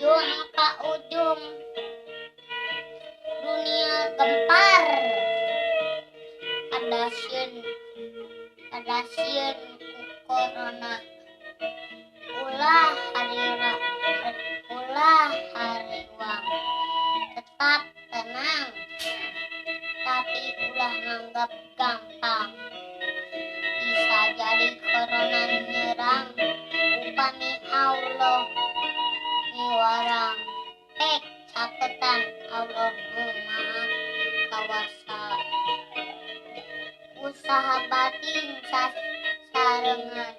ujung ka ujung dunia gempar, kadasieun ku corona, ulah hariwang tetap tenang, tapi ulah nganggap gampang. Bisa jadi corona nyerang, upami Allah ngiwarang. Catetan Allah maha kawasa. Usaha batin sarengan